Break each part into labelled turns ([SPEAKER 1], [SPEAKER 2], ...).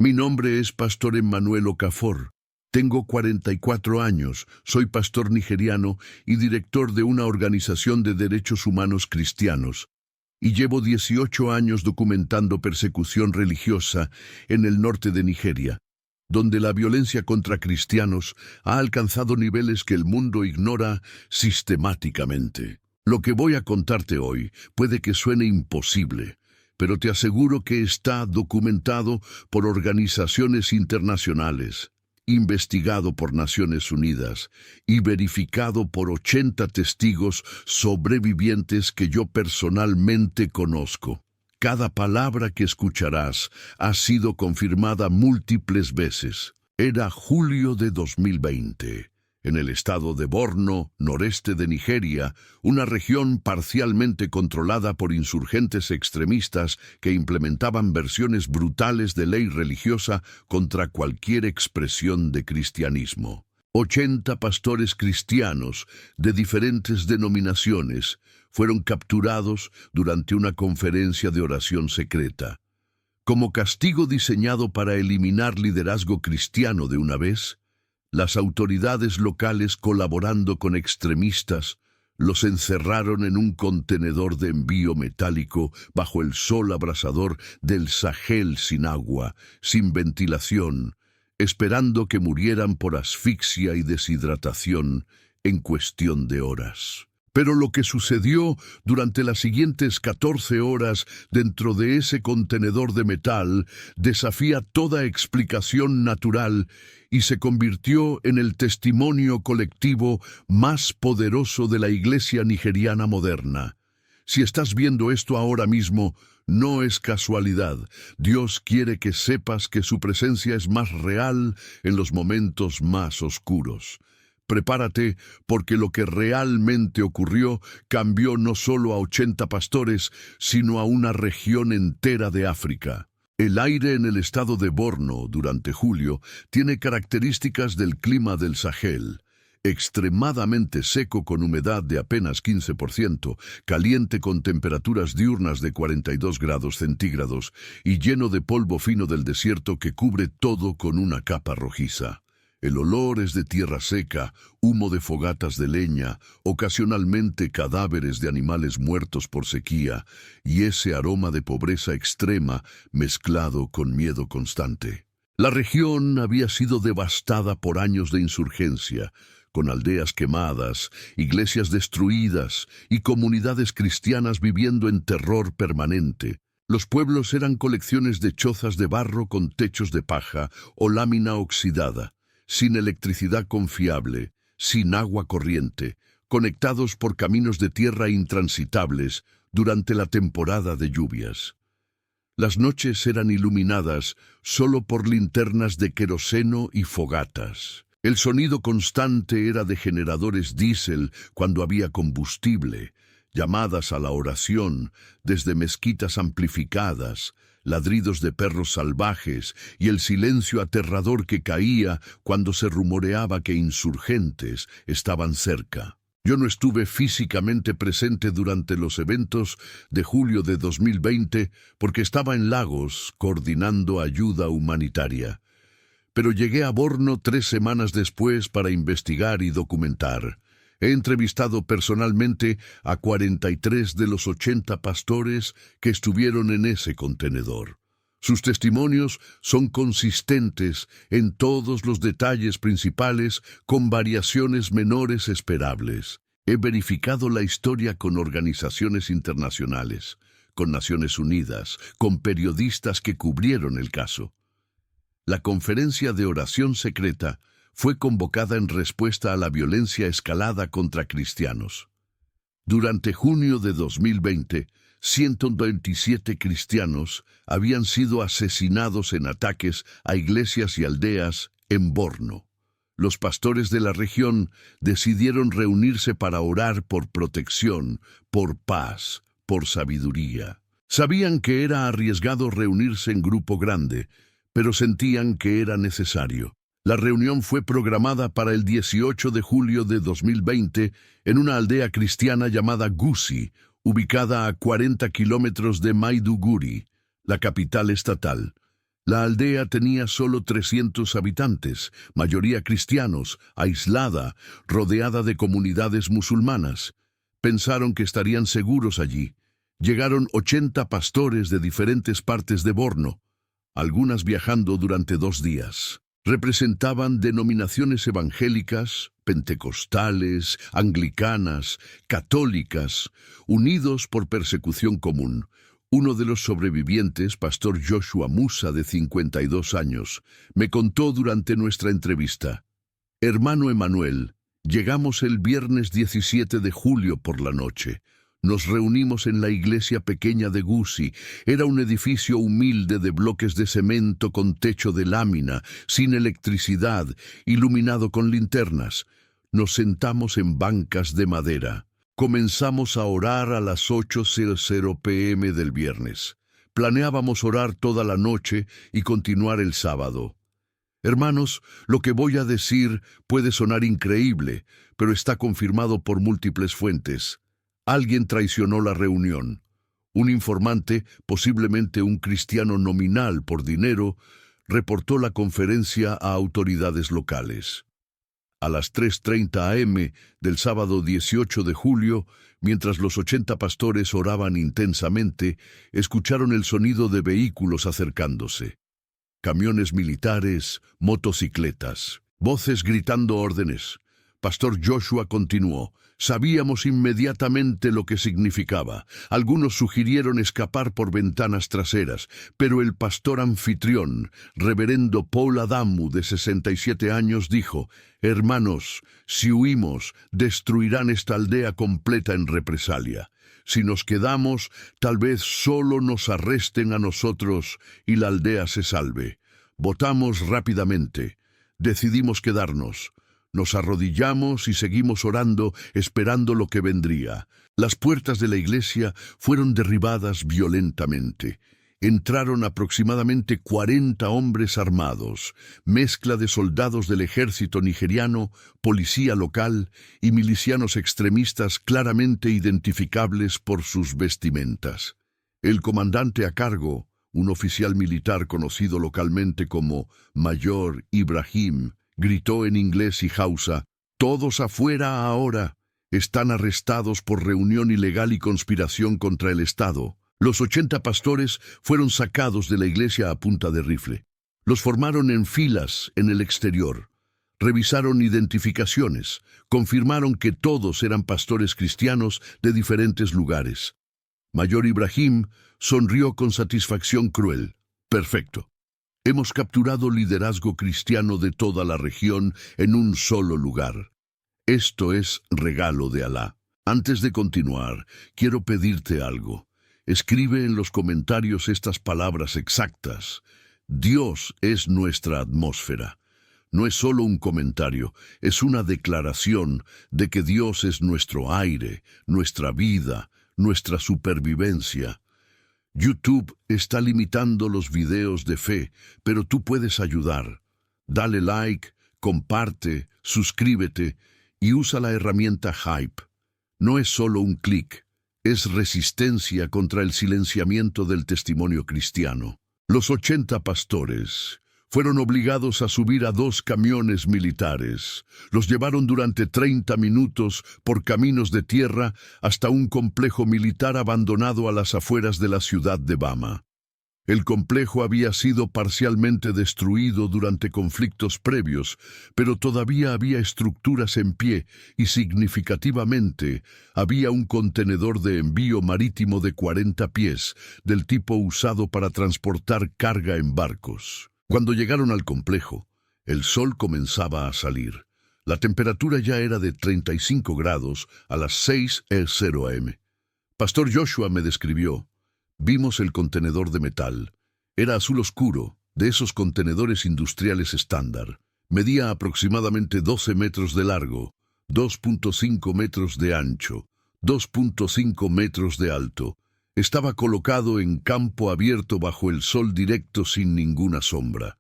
[SPEAKER 1] Mi nombre es Pastor Emmanuel Okafor. Tengo 44 años, soy pastor nigeriano y director de una organización de derechos humanos cristianos, y llevo 18 años documentando persecución religiosa en el norte de Nigeria, donde la violencia contra cristianos ha alcanzado niveles que el mundo ignora sistemáticamente. Lo que voy a contarte hoy puede que suene imposible, pero te aseguro que está documentado por organizaciones internacionales, investigado por Naciones Unidas y verificado por 80 testigos sobrevivientes que yo personalmente conozco. Cada palabra que escucharás ha sido confirmada múltiples veces. Era julio de 2020. En el estado de Borno, noreste de Nigeria, una región parcialmente controlada por insurgentes extremistas que implementaban versiones brutales de ley religiosa contra cualquier expresión de cristianismo. 80 pastores cristianos de diferentes denominaciones fueron capturados durante una conferencia de oración secreta. Como castigo diseñado para eliminar liderazgo cristiano de una vez, las autoridades locales, colaborando con extremistas, los encerraron en un contenedor de envío metálico bajo el sol abrasador del Sahel, sin agua, sin ventilación, esperando que murieran por asfixia y deshidratación en cuestión de horas. Pero lo que sucedió durante las siguientes 14 horas dentro de ese contenedor de metal desafía toda explicación natural y se convirtió en el testimonio colectivo más poderoso de la iglesia nigeriana moderna. Si estás viendo esto ahora mismo, no es casualidad. Dios quiere que sepas que su presencia es más real en los momentos más oscuros. Prepárate, porque lo que realmente ocurrió cambió no solo a 80 pastores, sino a una región entera de África. El aire en el estado de Borno durante julio tiene características del clima del Sahel. Extremadamente seco con humedad de apenas 15%, caliente con temperaturas diurnas de 42 grados centígrados y lleno de polvo fino del desierto que cubre todo con una capa rojiza. El olor es de tierra seca, humo de fogatas de leña, ocasionalmente cadáveres de animales muertos por sequía, y ese aroma de pobreza extrema mezclado con miedo constante. La región había sido devastada por años de insurgencia, con aldeas quemadas, iglesias destruidas y comunidades cristianas viviendo en terror permanente. Los pueblos eran colecciones de chozas de barro con techos de paja o lámina oxidada, sin electricidad confiable, sin agua corriente, conectados por caminos de tierra intransitables durante la temporada de lluvias. Las noches eran iluminadas solo por linternas de queroseno y fogatas. El sonido constante era de generadores diésel cuando había combustible, llamadas a la oración desde mezquitas amplificadas, ladridos de perros salvajes y el silencio aterrador que caía cuando se rumoreaba que insurgentes estaban cerca. Yo no estuve físicamente presente durante los eventos de julio de 2020 porque estaba en Lagos coordinando ayuda humanitaria. Pero llegué a Borno 3 semanas después para investigar y documentar. He entrevistado personalmente a 43 de los 80 pastores que estuvieron en ese contenedor. Sus testimonios son consistentes en todos los detalles principales, con variaciones menores esperables. He verificado la historia con organizaciones internacionales, con Naciones Unidas, con periodistas que cubrieron el caso. La conferencia de oración secreta fue convocada en respuesta a la violencia escalada contra cristianos. Durante junio de 2020, 127 cristianos habían sido asesinados en ataques a iglesias y aldeas en Borno. Los pastores de la región decidieron reunirse para orar por protección, por paz, por sabiduría. Sabían que era arriesgado reunirse en grupo grande, pero sentían que era necesario. La reunión fue programada para el 18 de julio de 2020 en una aldea cristiana llamada Gusi, ubicada a 40 kilómetros de Maiduguri, la capital estatal. La aldea tenía solo 300 habitantes, mayoría cristianos, aislada, rodeada de comunidades musulmanas. Pensaron que estarían seguros allí. Llegaron 80 pastores de diferentes partes de Borno, algunas viajando durante 2 días. Representaban denominaciones evangélicas, pentecostales, anglicanas, católicas, unidos por persecución común. Uno de los sobrevivientes, Pastor Joshua Musa, de 52 años, me contó durante nuestra entrevista: Hermano Emanuel, llegamos el viernes 17 de julio por la noche. Nos reunimos en la iglesia pequeña de Gusi. Era un edificio humilde de bloques de cemento con techo de lámina, sin electricidad, iluminado con linternas. Nos sentamos en bancas de madera. Comenzamos a orar a las 8:00 p.m. del viernes. Planeábamos orar toda la noche y continuar el sábado. Hermanos, lo que voy a decir puede sonar increíble, pero está confirmado por múltiples fuentes. Alguien traicionó la reunión. Un informante, posiblemente un cristiano nominal por dinero, reportó la conferencia a autoridades locales. A las 3:30 a.m. del sábado 18 de julio, mientras los 80 pastores oraban intensamente, escucharon el sonido de vehículos acercándose. Camiones militares, motocicletas, voces gritando órdenes. Pastor Joshua continuó: sabíamos inmediatamente lo que significaba. Algunos sugirieron escapar por ventanas traseras, pero el pastor anfitrión, reverendo Paul Adamu, de 67 años, dijo: hermanos, si huimos, destruirán esta aldea completa en represalia. Si nos quedamos, tal vez solo nos arresten a nosotros y la aldea se salve. Votamos rápidamente. Decidimos quedarnos. Nos arrodillamos y seguimos orando, esperando lo que vendría. Las puertas de la iglesia fueron derribadas violentamente. Entraron aproximadamente 40 hombres armados, mezcla de soldados del ejército nigeriano, policía local y milicianos extremistas claramente identificables por sus vestimentas. El comandante a cargo, un oficial militar conocido localmente como Mayor Ibrahim, gritó en inglés y hausa: «¡Todos afuera ahora! Están arrestados por reunión ilegal y conspiración contra el Estado». Los 80 pastores fueron sacados de la iglesia a punta de rifle. Los formaron en filas en el exterior. Revisaron identificaciones. Confirmaron que todos eran pastores cristianos de diferentes lugares. Mayor Ibrahim sonrió con satisfacción cruel. «Perfecto. Hemos capturado liderazgo cristiano de toda la región en un solo lugar. Esto es regalo de Alá. Antes de continuar, quiero pedirte algo. Escribe en los comentarios estas palabras exactas. Dios es nuestra atmósfera. No es solo un comentario, es una declaración de que Dios es nuestro aire, nuestra vida, nuestra supervivencia. YouTube está limitando los videos de fe, pero tú puedes ayudar. Dale like, comparte, suscríbete y usa la herramienta Hype. No es solo un clic. Es resistencia contra el silenciamiento del testimonio cristiano. Los 80 pastores fueron obligados a subir a 2 camiones militares. Los llevaron durante 30 minutos por caminos de tierra hasta un complejo militar abandonado a las afueras de la ciudad de Bama. El complejo había sido parcialmente destruido durante conflictos previos, pero todavía había estructuras en pie y significativamente había un contenedor de envío marítimo de 40 pies, del tipo usado para transportar carga en barcos. Cuando llegaron al complejo, el sol comenzaba a salir. La temperatura ya era de 35 grados a las 6:00 am. Pastor Joshua me describió: vimos el contenedor de metal. Era azul oscuro, de esos contenedores industriales estándar. Medía aproximadamente 12 metros de largo, 2.5 metros de ancho, 2.5 metros de alto. Estaba colocado en campo abierto bajo el sol directo sin ninguna sombra.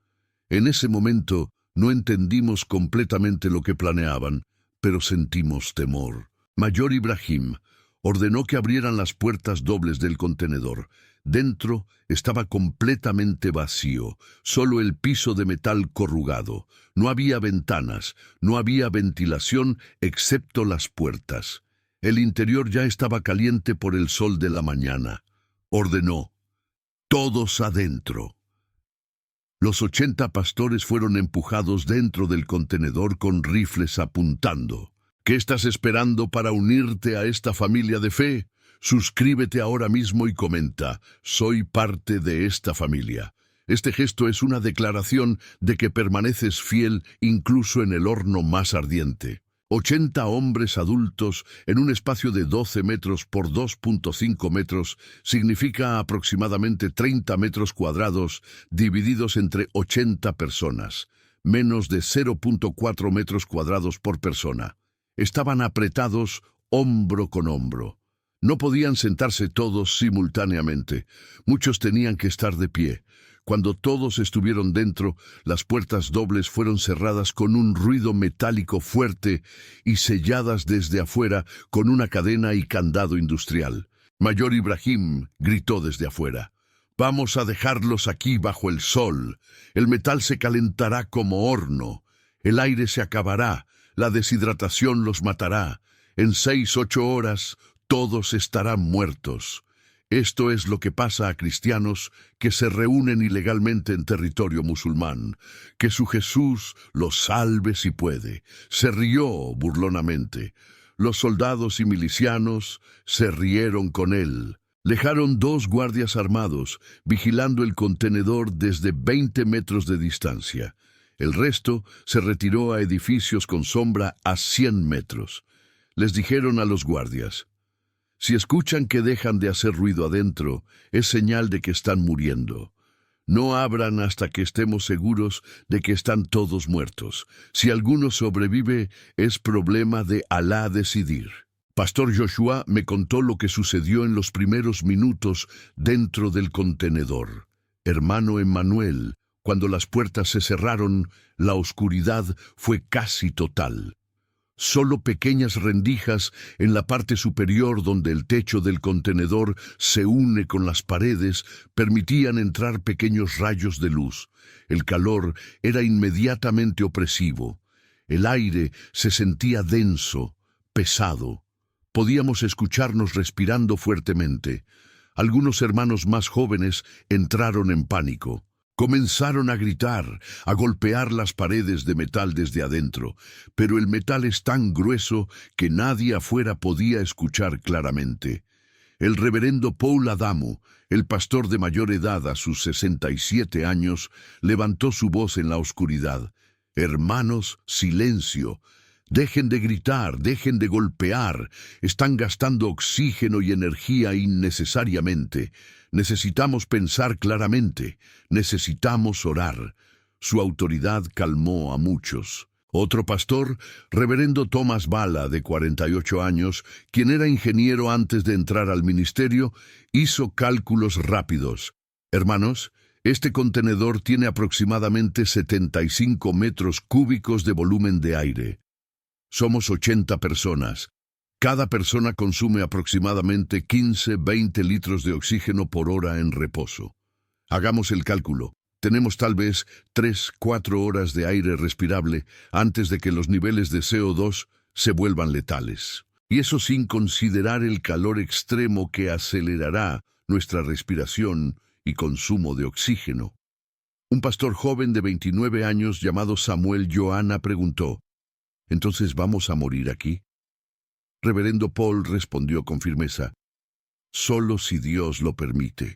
[SPEAKER 1] En ese momento no entendimos completamente lo que planeaban, pero sentimos temor. Mayor Ibrahim ordenó que abrieran las puertas dobles del contenedor. Dentro estaba completamente vacío, solo el piso de metal corrugado. No había ventanas, no había ventilación excepto las puertas. El interior ya estaba caliente por el sol de la mañana. Ordenó: «Todos adentro». Los 80 pastores fueron empujados dentro del contenedor con rifles apuntando. ¿Qué estás esperando para unirte a esta familia de fe? Suscríbete ahora mismo y comenta: «Soy parte de esta familia». Este gesto es una declaración de que permaneces fiel incluso en el horno más ardiente. 80 hombres adultos en un espacio de 12 metros por 2.5 metros significa aproximadamente 30 metros cuadrados divididos entre 80 personas, menos de 0.4 metros cuadrados por persona. Estaban apretados hombro con hombro. No podían sentarse todos simultáneamente. Muchos tenían que estar de pie. Cuando todos estuvieron dentro, las puertas dobles fueron cerradas con un ruido metálico fuerte y selladas desde afuera con una cadena y candado industrial. Mayor Ibrahim gritó desde afuera: «Vamos a dejarlos aquí bajo el sol. El metal se calentará como horno. El aire se acabará. La deshidratación los matará. En 6-8 horas todos estarán muertos». Esto es lo que pasa a cristianos que se reúnen ilegalmente en territorio musulmán. Que su Jesús los salve si puede. Se rió burlonamente. Los soldados y milicianos se rieron con él. Dejaron 2 guardias armados vigilando el contenedor desde 20 metros de distancia. El resto se retiró a edificios con sombra a 100 metros. Les dijeron a los guardias: «Si escuchan que dejan de hacer ruido adentro, es señal de que están muriendo. No abran hasta que estemos seguros de que están todos muertos. Si alguno sobrevive, es problema de Alá decidir». Pastor Joshua me contó lo que sucedió en los primeros minutos dentro del contenedor. Hermano Emmanuel, cuando las puertas se cerraron, la oscuridad fue casi total. Solo pequeñas rendijas en la parte superior donde el techo del contenedor se une con las paredes permitían entrar pequeños rayos de luz. El calor era inmediatamente opresivo. El aire se sentía denso, pesado. Podíamos escucharnos respirando fuertemente. Algunos hermanos más jóvenes entraron en pánico. Comenzaron a gritar, a golpear las paredes de metal desde adentro, pero el metal es tan grueso que nadie afuera podía escuchar claramente. El reverendo Paul Adamu, el pastor de mayor edad a sus 67 años, levantó su voz en la oscuridad: «Hermanos, silencio. Dejen de gritar, dejen de golpear. Están gastando oxígeno y energía innecesariamente. Necesitamos pensar claramente. Necesitamos orar». Su autoridad calmó a muchos. Otro pastor, reverendo Thomas Bala, de 48 años, quien era ingeniero antes de entrar al ministerio, hizo cálculos rápidos. «Hermanos, este contenedor tiene aproximadamente 75 metros cúbicos de volumen de aire. Somos 80 personas. Cada persona consume aproximadamente 15-20 litros de oxígeno por hora en reposo. Hagamos el cálculo. Tenemos tal vez 3-4 horas de aire respirable antes de que los niveles de CO2 se vuelvan letales. Y eso sin considerar el calor extremo que acelerará nuestra respiración y consumo de oxígeno». Un pastor joven de 29 años llamado Samuel Johanna preguntó: «¿Entonces vamos a morir aquí?». Reverendo Paul respondió con firmeza: «Solo si Dios lo permite.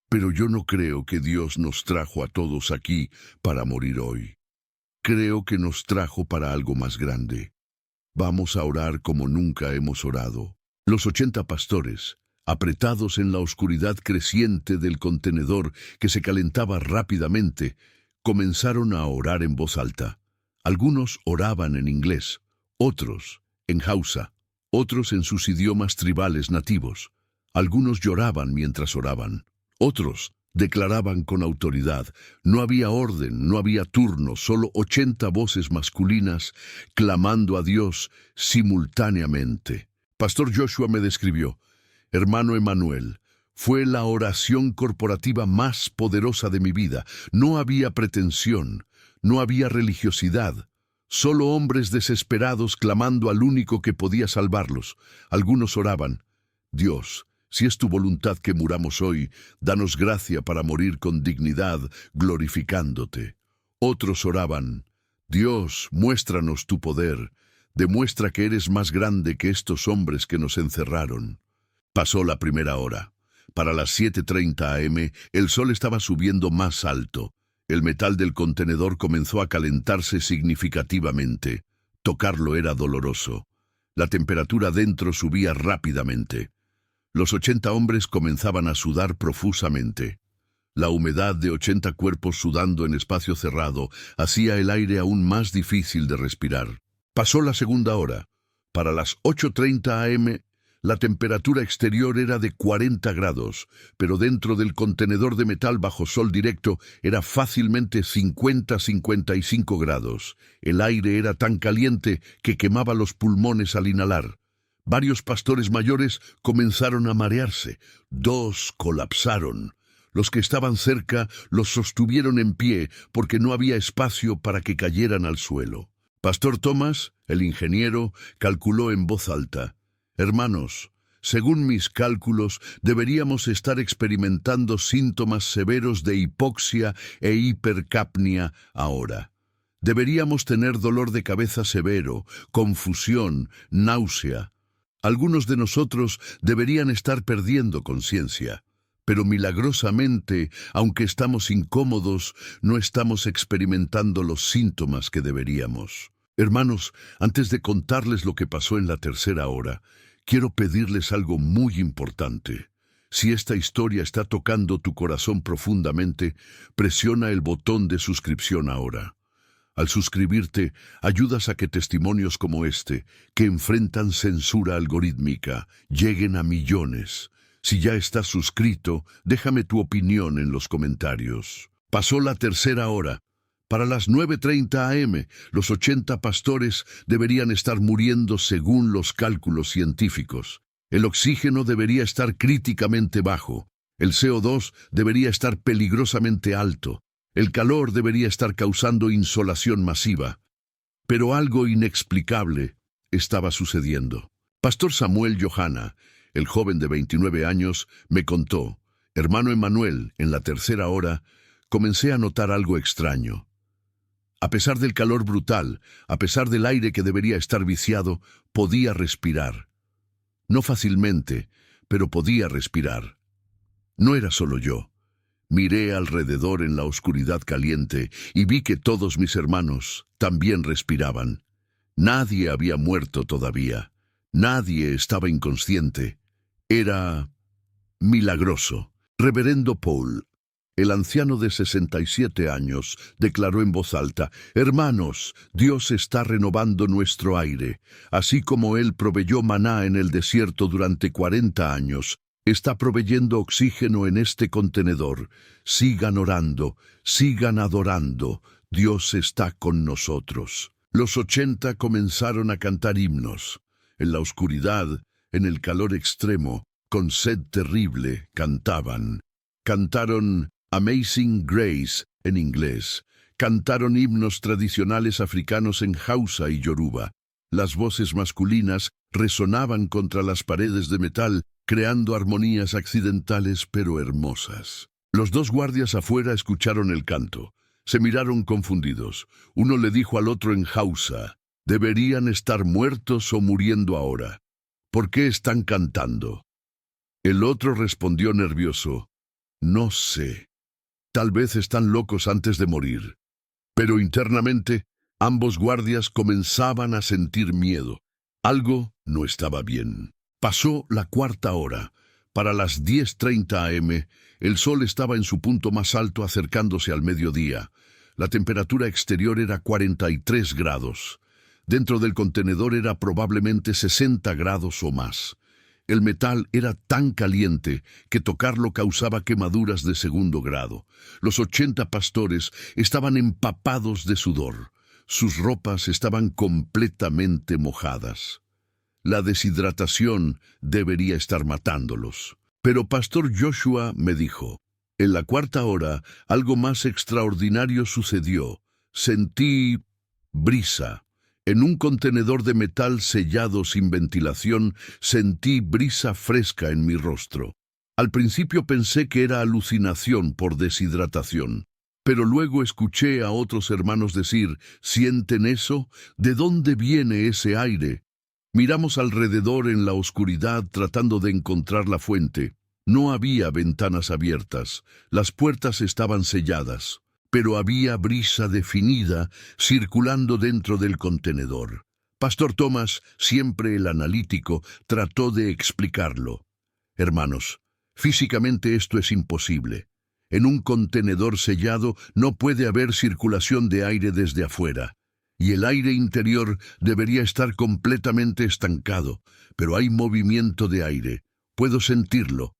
[SPEAKER 1] Pero yo no creo que Dios nos trajo a todos aquí para morir hoy. Creo que nos trajo para algo más grande. Vamos a orar como nunca hemos orado». Los 80 pastores, apretados en la oscuridad creciente del contenedor que se calentaba rápidamente, comenzaron a orar en voz alta. Algunos oraban en inglés, otros en Hausa, otros en sus idiomas tribales nativos. Algunos lloraban mientras oraban. Otros declaraban con autoridad. No había orden, no había turno, solo 80 voces masculinas clamando a Dios simultáneamente. Pastor Joshua me describió: «Hermano Emmanuel, Fue la oración corporativa más poderosa de mi vida. No había pretensión, no había religiosidad, solo hombres desesperados clamando al único que podía salvarlos. Algunos oraban: Dios, si es tu voluntad que muramos hoy, danos gracia para morir con dignidad, glorificándote. Otros oraban: Dios, muéstranos tu poder, demuestra que eres más grande que estos hombres que nos encerraron. Pasó la primera hora. Para las 7:30 a.m., el sol estaba subiendo más alto. El metal del contenedor comenzó a calentarse significativamente. Tocarlo era doloroso. La temperatura dentro subía rápidamente. Los 80 hombres comenzaban a sudar profusamente. La humedad de 80 cuerpos sudando en espacio cerrado hacía el aire aún más difícil de respirar. Pasó la segunda hora. Para las 8:30 a.m., la temperatura exterior era de 40 grados, pero dentro del contenedor de metal bajo sol directo era fácilmente 50-55 grados. El aire era tan caliente que quemaba los pulmones al inhalar. Varios pastores mayores comenzaron a marearse. 2 colapsaron. Los que estaban cerca los sostuvieron en pie porque no había espacio para que cayeran al suelo. Pastor Thomas, el ingeniero, calculó en voz alta: Hermanos, según mis cálculos, deberíamos estar experimentando síntomas severos de hipoxia e hipercapnia ahora. Deberíamos tener dolor de cabeza severo, confusión, náusea. Algunos de nosotros deberían estar perdiendo conciencia. Pero milagrosamente, aunque estamos incómodos, no estamos experimentando los síntomas que deberíamos. Hermanos, antes de contarles lo que pasó en la tercera hora, quiero pedirles algo muy importante. Si esta historia está tocando tu corazón profundamente, presiona el botón de suscripción ahora. Al suscribirte, ayudas a que testimonios como este, que enfrentan censura algorítmica, lleguen a millones. Si ya estás suscrito, déjame tu opinión en los comentarios. Pasó la tercera hora. Para las 9:30 a.m., los 80 pastores deberían estar muriendo según los cálculos científicos. El oxígeno debería estar críticamente bajo. El CO2 debería estar peligrosamente alto. El calor debería estar causando insolación masiva. Pero algo inexplicable estaba sucediendo. Pastor Samuel Johanna, el joven de 29 años, me contó: Hermano Emmanuel, en la tercera hora, comencé a notar algo extraño. A pesar del calor brutal, a pesar del aire que debería estar viciado, podía respirar. No fácilmente, pero podía respirar. No era solo yo. Miré alrededor en la oscuridad caliente y vi que todos mis hermanos también respiraban. Nadie había muerto todavía. Nadie estaba inconsciente. Era milagroso. Reverendo Paul, el anciano de 67 años, declaró en voz alta: Hermanos, Dios está renovando nuestro aire. Así como Él proveyó maná en el desierto durante 40 años, está proveyendo oxígeno en este contenedor. Sigan orando, sigan adorando. Dios está con nosotros. Los 80 comenzaron a cantar himnos. En la oscuridad, en el calor extremo, con sed terrible, cantaban. Cantaron Amazing Grace en inglés. Cantaron himnos tradicionales africanos en Hausa y Yoruba. Las voces masculinas resonaban contra las paredes de metal, creando armonías accidentales pero hermosas. Los 2 guardias afuera escucharon el canto. Se miraron confundidos. Uno le dijo al otro en Hausa: Deberían estar muertos o muriendo ahora. ¿Por qué están cantando? El otro respondió nervioso: No sé. Tal vez están locos antes de morir. Pero internamente, ambos guardias comenzaban a sentir miedo. Algo no estaba bien. Pasó la cuarta hora. Para las 10:30 a.m., el sol estaba en su punto más alto, acercándose al mediodía. La temperatura exterior era 43 grados. Dentro del contenedor era probablemente 60 grados o más. El metal era tan caliente que tocarlo causaba quemaduras de segundo grado. Los 80 pastores estaban empapados de sudor. Sus ropas estaban completamente mojadas. La deshidratación debería estar matándolos. Pero Pastor Joshua me dijo, en la cuarta hora algo más extraordinario sucedió. Sentí brisa. En un contenedor de metal sellado sin ventilación, sentí brisa fresca en mi rostro. Al principio pensé que era alucinación por deshidratación, pero luego escuché a otros hermanos decir, ¿sienten eso? ¿De dónde viene ese aire? Miramos alrededor en la oscuridad tratando de encontrar la fuente. No había ventanas abiertas, las puertas estaban selladas, pero había brisa definida circulando dentro del contenedor. Pastor Thomas, siempre el analítico, trató de explicarlo. Hermanos, físicamente esto es imposible. En un contenedor sellado no puede haber circulación de aire desde afuera, y el aire interior debería estar completamente estancado, pero hay movimiento de aire. Puedo sentirlo.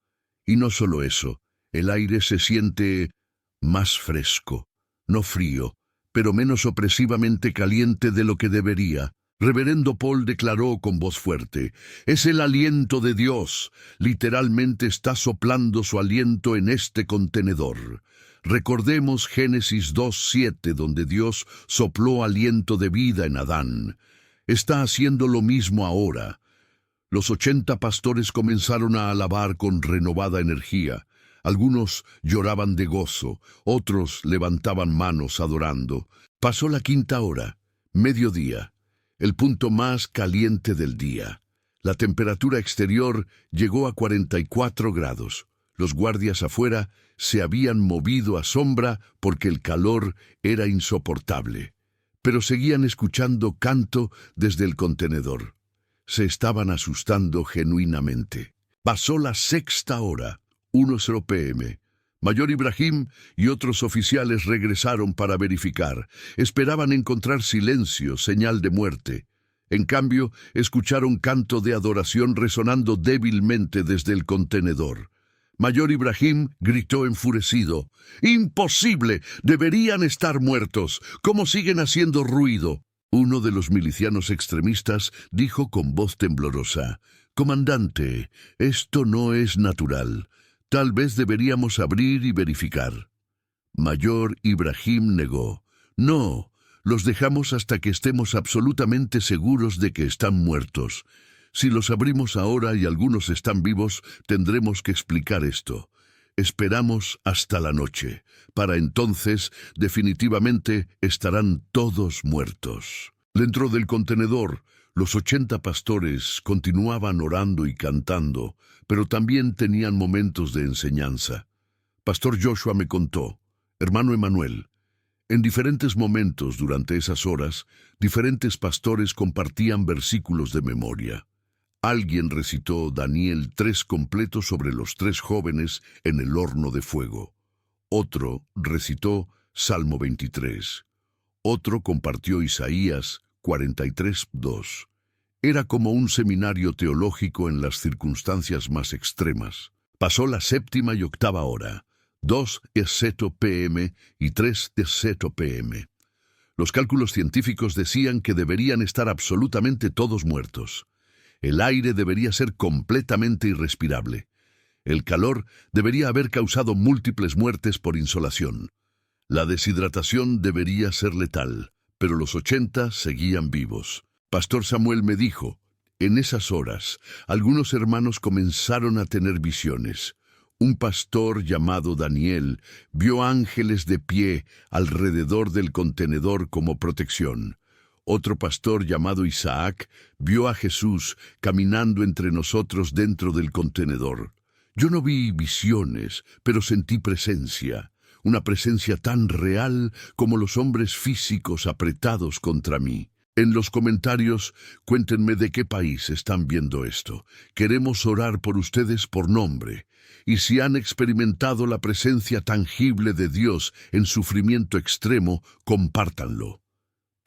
[SPEAKER 1] Y no solo eso, el aire se siente más fresco, no frío, pero menos opresivamente caliente de lo que debería. Reverendo Paul declaró con voz fuerte, «Es el aliento de Dios, literalmente está soplando su aliento en este contenedor». Recordemos Génesis 2:7, donde Dios sopló aliento de vida en Adán. Está haciendo lo mismo ahora. Los 80 pastores comenzaron a alabar con renovada energía. Algunos lloraban de gozo, otros levantaban manos adorando. Pasó la quinta hora, mediodía, el punto más caliente del día. La temperatura exterior llegó a 44 grados. Los guardias afuera se habían movido a sombra porque el calor era insoportable, pero seguían escuchando canto desde el contenedor. Se estaban asustando genuinamente. Pasó la sexta hora, 1:00 p.m. Mayor Ibrahim y otros oficiales regresaron para verificar. Esperaban encontrar silencio, señal de muerte. En cambio, escucharon canto de adoración resonando débilmente desde el contenedor. Mayor Ibrahim gritó enfurecido, «¡Imposible! Deberían estar muertos. ¿Cómo siguen haciendo ruido?» Uno de los milicianos extremistas dijo con voz temblorosa, «Comandante, esto no es natural. Tal vez deberíamos abrir y verificar». Mayor Ibrahim negó, «No, los dejamos hasta que estemos absolutamente seguros de que están muertos. Si los abrimos ahora y algunos están vivos, tendremos que explicar esto. Esperamos hasta la noche. Para entonces, definitivamente, estarán todos muertos». Dentro del contenedor, los 80 pastores continuaban orando y cantando, pero también tenían momentos de enseñanza. Pastor Joshua me contó, «Hermano Emanuel, en diferentes momentos durante esas horas, diferentes pastores compartían versículos de memoria. Alguien recitó Daniel 3 completo sobre los 3 jóvenes en el horno de fuego. Otro recitó Salmo 23. Otro compartió Isaías 43:2. Era como un seminario teológico en las circunstancias más extremas. Pasó la séptima y octava hora, 2:00 p.m. y 3:00 p.m. Los cálculos científicos decían que deberían estar absolutamente todos muertos. El aire debería ser completamente irrespirable. El calor debería haber causado múltiples muertes por insolación. La deshidratación debería ser letal, pero los 80 seguían vivos. Pastor Samuel me dijo, en esas horas, algunos hermanos comenzaron a tener visiones. Un pastor llamado Daniel vio ángeles de pie alrededor del contenedor como protección. Otro pastor llamado Isaac vio a Jesús caminando entre nosotros dentro del contenedor. Yo no vi visiones, pero sentí presencia, una presencia tan real como los hombres físicos apretados contra mí. En los comentarios, cuéntenme de qué país están viendo esto. Queremos orar por ustedes por nombre. Y si han experimentado la presencia tangible de Dios en sufrimiento extremo, compártanlo.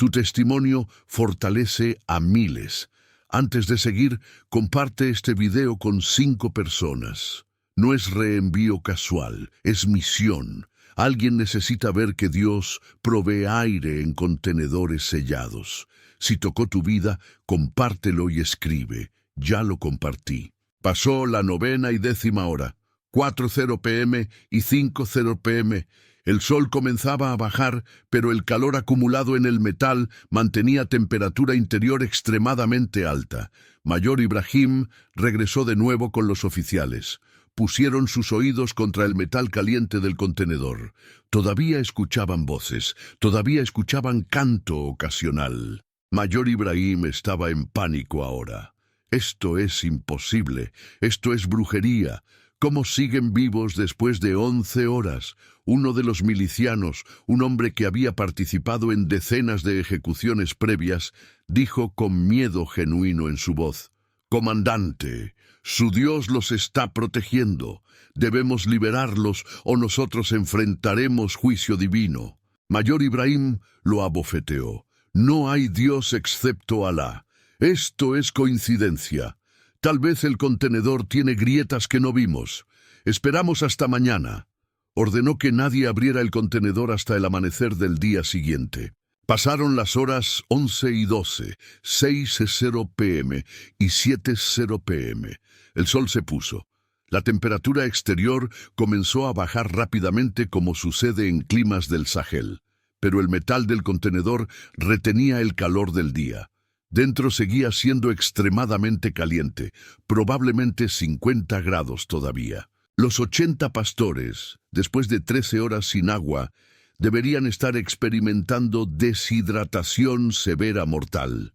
[SPEAKER 1] Tu testimonio fortalece a miles. Antes de seguir, comparte este video con 5 personas. No es reenvío casual, es misión. Alguien necesita ver que Dios provee aire en contenedores sellados. Si tocó tu vida, compártelo y escribe. Ya lo compartí. Pasó la 9ª y 10ª hora, 4:00 p.m. y 5:00 p.m. El sol comenzaba a bajar, pero el calor acumulado en el metal mantenía temperatura interior extremadamente alta. Mayor Ibrahim regresó de nuevo con los oficiales. Pusieron sus oídos contra el metal caliente del contenedor. Todavía escuchaban voces, todavía escuchaban canto ocasional. Mayor Ibrahim estaba en pánico ahora. Esto es imposible, esto es brujería. ¿Cómo siguen vivos después de 11 horas? Uno de los milicianos, un hombre que había participado en decenas de ejecuciones previas, dijo con miedo genuino en su voz: «Comandante, su Dios los está protegiendo. Debemos liberarlos o nosotros enfrentaremos juicio divino». Mayor Ibrahim lo abofeteó. «No hay Dios excepto Alá. Esto es coincidencia. Tal vez el contenedor tiene grietas que no vimos. Esperamos hasta mañana». Ordenó que nadie abriera el contenedor hasta el amanecer del día siguiente. Pasaron las horas 11 y 12, 6:00 p.m. y 7:00 p.m. El sol se puso. La temperatura exterior comenzó a bajar rápidamente como sucede en climas del Sahel, pero el metal del contenedor retenía el calor del día. Dentro seguía siendo extremadamente caliente, probablemente 50 grados todavía. Los 80 pastores, después de 13 horas sin agua, deberían estar experimentando deshidratación severa mortal.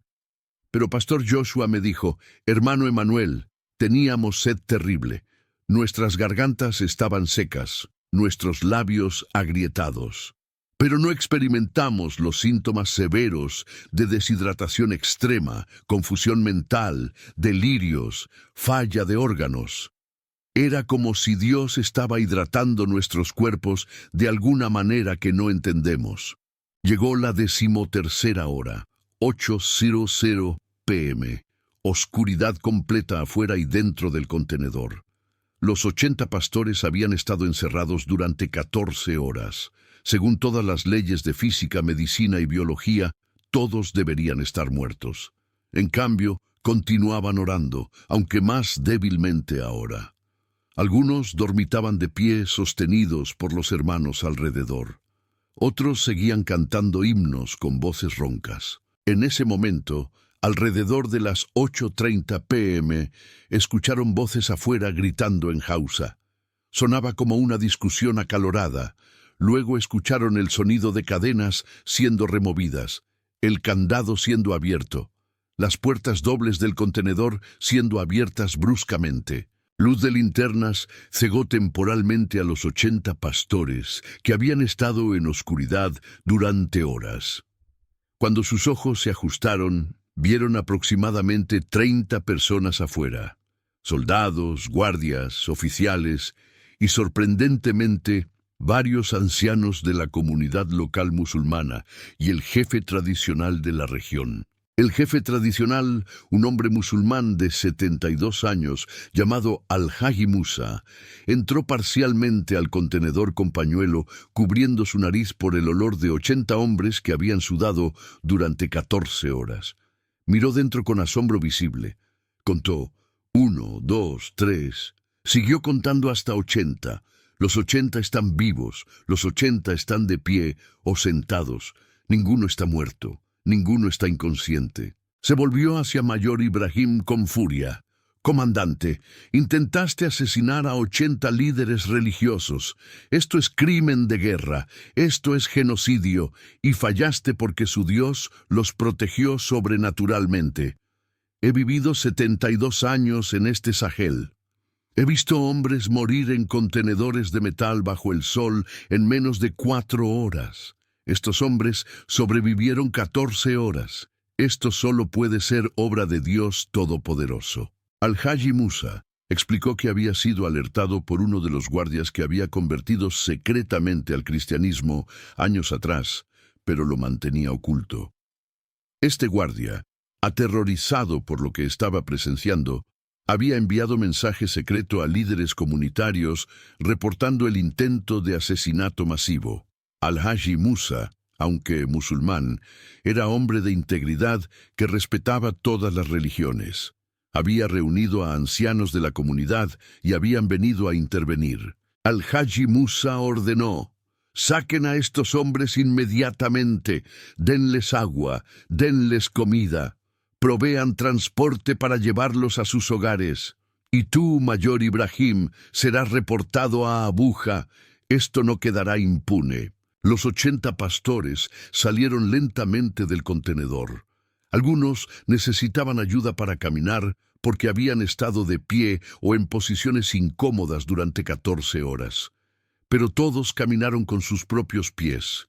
[SPEAKER 1] Pero Pastor Joshua me dijo: «Hermano Emanuel, teníamos sed terrible. Nuestras gargantas estaban secas, nuestros labios agrietados. Pero no experimentamos los síntomas severos de deshidratación extrema, confusión mental, delirios, falla de órganos. Era como si Dios estaba hidratando nuestros cuerpos de alguna manera que no entendemos». Llegó la 13ª hora, 8:00 p.m. Oscuridad completa afuera y dentro del contenedor. Los 80 pastores habían estado encerrados durante 14 horas. Según todas las leyes de física, medicina y biología, todos deberían estar muertos. En cambio, continuaban orando, aunque más débilmente ahora. Algunos dormitaban de pie, sostenidos por los hermanos alrededor. Otros seguían cantando himnos con voces roncas. En ese momento, alrededor de las 8:30 p.m., escucharon voces afuera gritando en Hausa. Sonaba como una discusión acalorada. Luego escucharon el sonido de cadenas siendo removidas, el candado siendo abierto, las puertas dobles del contenedor siendo abiertas bruscamente. Luz de linternas cegó temporalmente a los 80 pastores que habían estado en oscuridad durante horas. Cuando sus ojos se ajustaron, vieron aproximadamente 30 personas afuera, soldados, guardias, oficiales y, sorprendentemente, varios ancianos de la comunidad local musulmana y el jefe tradicional de la región. El jefe tradicional, un hombre musulmán de 72 años, llamado Al-Haji Musa, entró parcialmente al contenedor con pañuelo, cubriendo su nariz por el olor de 80 hombres que habían sudado durante 14 horas. Miró dentro con asombro visible. Contó: 1, 2, 3. Siguió contando hasta 80. Los 80 están vivos, los 80 están de pie o sentados. Ninguno está muerto. Ninguno está inconsciente. Se volvió hacia Mayor Ibrahim con furia. «Comandante, intentaste asesinar a 80 líderes religiosos. Esto es crimen de guerra, esto es genocidio, y fallaste porque su Dios los protegió sobrenaturalmente. He vivido 72 años en este Sahel. He visto hombres morir en contenedores de metal bajo el sol en menos de 4 horas. Estos hombres sobrevivieron 14 horas. Esto solo puede ser obra de Dios Todopoderoso». Al-Haji Musa explicó que había sido alertado por uno de los guardias que había convertido secretamente al cristianismo años atrás, pero lo mantenía oculto. Este guardia, aterrorizado por lo que estaba presenciando, había enviado mensaje secreto a líderes comunitarios reportando el intento de asesinato masivo. Al-Haji Musa, aunque musulmán, era hombre de integridad que respetaba todas las religiones. Había reunido a ancianos de la comunidad y habían venido a intervenir. Al-Haji Musa ordenó: «Saquen a estos hombres inmediatamente, denles agua, denles comida, provean transporte para llevarlos a sus hogares. Y tú, mayor Ibrahim, serás reportado a Abuja. Esto no quedará impune». Los 80 pastores salieron lentamente del contenedor. Algunos necesitaban ayuda para caminar porque habían estado de pie o en posiciones incómodas durante 14 horas. Pero todos caminaron con sus propios pies.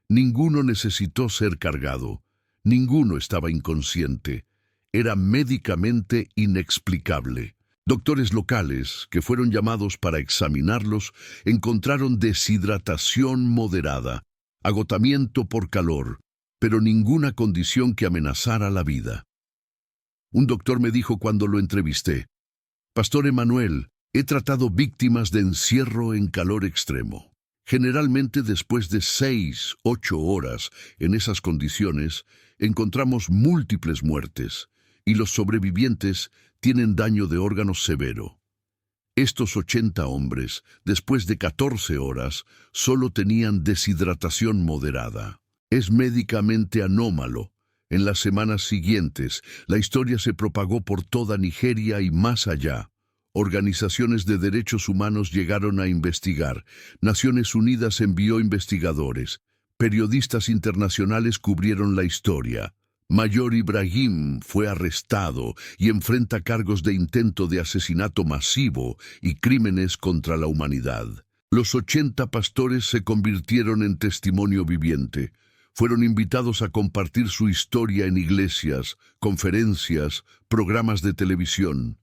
[SPEAKER 1] Ninguno necesitó ser cargado. Ninguno estaba inconsciente. Era médicamente inexplicable. Doctores locales, que fueron llamados para examinarlos, encontraron deshidratación moderada, agotamiento por calor, pero ninguna condición que amenazara la vida. Un doctor me dijo cuando lo entrevisté: «Pastor Emanuel, he tratado víctimas de encierro en calor extremo. Generalmente después de 6, 8 horas en esas condiciones, encontramos múltiples muertes, y los sobrevivientes tienen daño de órganos severo. Estos 80 hombres, después de 14 horas, solo tenían deshidratación moderada. Es médicamente anómalo. En las semanas siguientes, la historia se propagó por toda Nigeria y más allá. Organizaciones de derechos humanos llegaron a investigar. Naciones Unidas envió investigadores. Periodistas internacionales cubrieron la historia. Mayor Ibrahim fue arrestado y enfrenta cargos de intento de asesinato masivo y crímenes contra la humanidad. Los 80 pastores se convirtieron en testimonio viviente. Fueron invitados a compartir su historia en iglesias, conferencias, programas de televisión.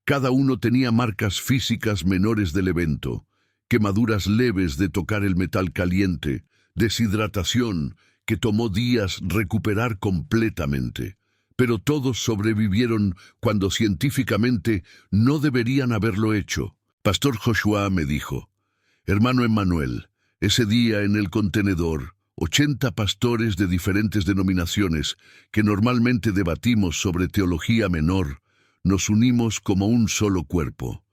[SPEAKER 1] Cada uno tenía marcas físicas menores del evento: quemaduras leves de tocar el metal caliente, deshidratación que tomó días recuperar completamente. Pero todos sobrevivieron cuando científicamente no deberían haberlo hecho. Pastor Joshua me dijo: «Hermano Emmanuel, ese día en el contenedor, 80 pastores de diferentes denominaciones que normalmente debatimos sobre teología menor, nos unimos como un solo cuerpo.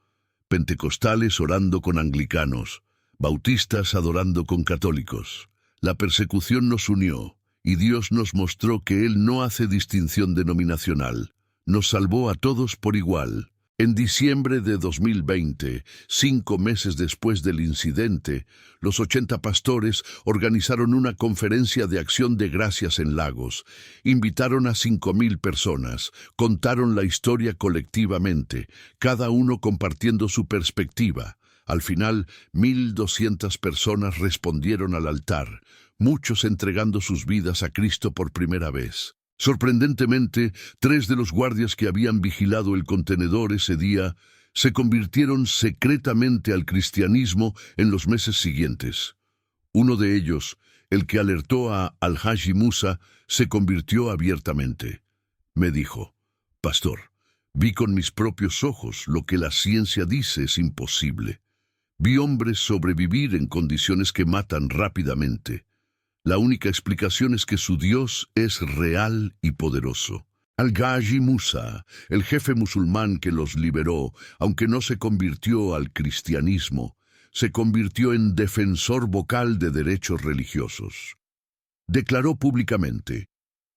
[SPEAKER 1] Pentecostales orando con anglicanos, bautistas adorando con católicos. La persecución nos unió, y Dios nos mostró que Él no hace distinción denominacional. Nos salvó a todos por igual». En diciembre de 2020, 5 meses después del incidente, los 80 pastores organizaron una conferencia de acción de gracias en Lagos. Invitaron a 5,000 personas, contaron la historia colectivamente, cada uno compartiendo su perspectiva. Al final, 1,200 personas respondieron al altar, muchos entregando sus vidas a Cristo por primera vez. Sorprendentemente, 3 de los guardias que habían vigilado el contenedor ese día se convirtieron secretamente al cristianismo en los meses siguientes. Uno de ellos, el que alertó a Al-Haji Musa, se convirtió abiertamente. Me dijo: «Pastor, vi con mis propios ojos lo que la ciencia dice es imposible. Vi hombres sobrevivir en condiciones que matan rápidamente. La única explicación es que su Dios es real y poderoso». Al-Haji Musa, el jefe musulmán que los liberó, aunque no se convirtió al cristianismo, se convirtió en defensor vocal de derechos religiosos. Declaró públicamente: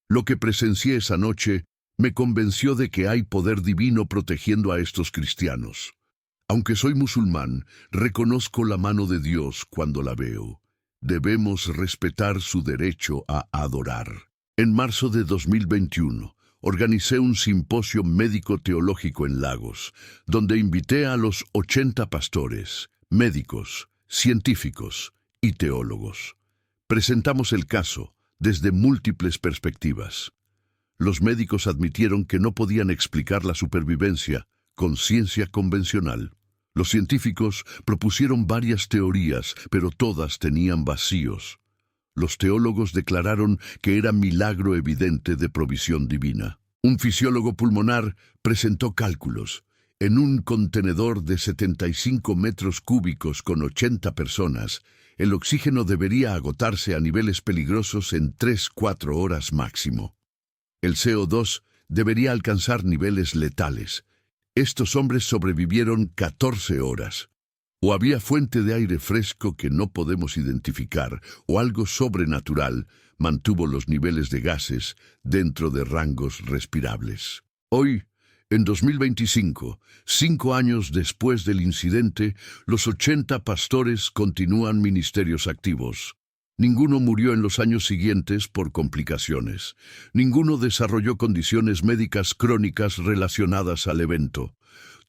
[SPEAKER 1] «Lo que presencié esa noche me convenció de que hay poder divino protegiendo a estos cristianos. Aunque soy musulmán, reconozco la mano de Dios cuando la veo. Debemos respetar su derecho a adorar». En marzo de 2021, organicé un simposio médico-teológico en Lagos, donde invité a los 80 pastores, médicos, científicos y teólogos. Presentamos el caso desde múltiples perspectivas. Los médicos admitieron que no podían explicar la supervivencia con ciencia convencional. Los científicos propusieron varias teorías, pero todas tenían vacíos. Los teólogos declararon que era milagro evidente de provisión divina. Un fisiólogo pulmonar presentó cálculos. En un contenedor de 75 metros cúbicos con 80 personas, el oxígeno debería agotarse a niveles peligrosos en 3-4 horas máximo. El CO2 debería alcanzar niveles letales. Estos hombres sobrevivieron 14 horas. O había fuente de aire fresco que no podemos identificar, o algo sobrenatural mantuvo los niveles de gases dentro de rangos respirables. Hoy, en 2025, 5 años después del incidente, los 80 pastores continúan ministerios activos. Ninguno murió en los años siguientes por complicaciones. Ninguno desarrolló condiciones médicas crónicas relacionadas al evento.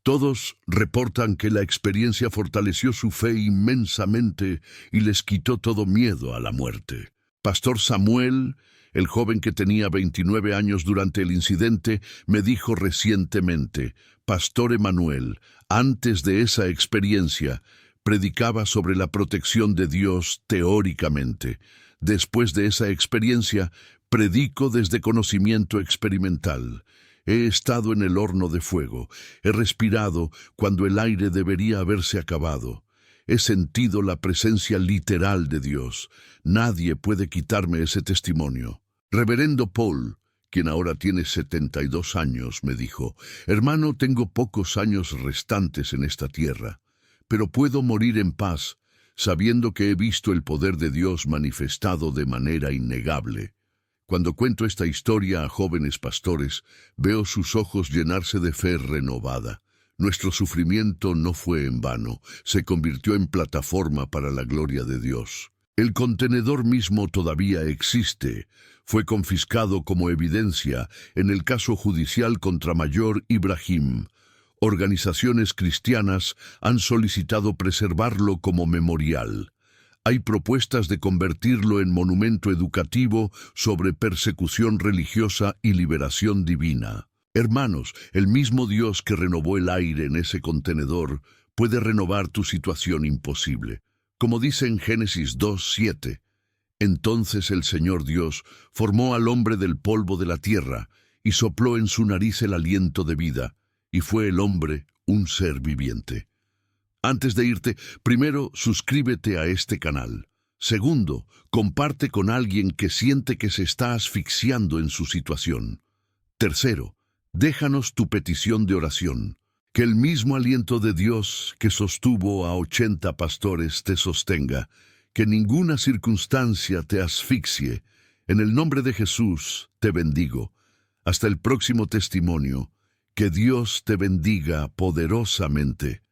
[SPEAKER 1] Todos reportan que la experiencia fortaleció su fe inmensamente y les quitó todo miedo a la muerte. Pastor Samuel, el joven que tenía 29 años durante el incidente, me dijo recientemente: Pastor Emanuel, antes de esa experiencia, predicaba sobre la protección de Dios teóricamente. Después de esa experiencia, predico desde conocimiento experimental. He estado en el horno de fuego, he respirado cuando el aire debería haberse acabado. He sentido la presencia literal de Dios. Nadie puede quitarme ese testimonio. Reverendo Paul, quien ahora tiene 72 años, me dijo: hermano, tengo pocos años restantes en esta tierra, pero puedo morir en paz, sabiendo que he visto el poder de Dios manifestado de manera innegable. Cuando cuento esta historia a jóvenes pastores, veo sus ojos llenarse de fe renovada. Nuestro sufrimiento no fue en vano, se convirtió en plataforma para la gloria de Dios. El contenedor mismo todavía existe. Fue confiscado como evidencia en el caso judicial contra Mayor Ibrahim. Organizaciones cristianas han solicitado preservarlo como memorial. Hay propuestas de convertirlo en monumento educativo sobre persecución religiosa y liberación divina. Hermanos, el mismo Dios que renovó el aire en ese contenedor puede renovar tu situación imposible. Como dice en Génesis 2:7, entonces el Señor Dios formó al hombre del polvo de la tierra y sopló en su nariz el aliento de vida, y fue el hombre un ser viviente. Antes de irte, primero, suscríbete a este canal. Segundo, comparte con alguien que siente que se está asfixiando en su situación. Tercero, déjanos tu petición de oración. Que el mismo aliento de Dios que sostuvo a 80 pastores te sostenga. Que ninguna circunstancia te asfixie. En el nombre de Jesús te bendigo. Hasta el próximo testimonio. Que Dios te bendiga poderosamente.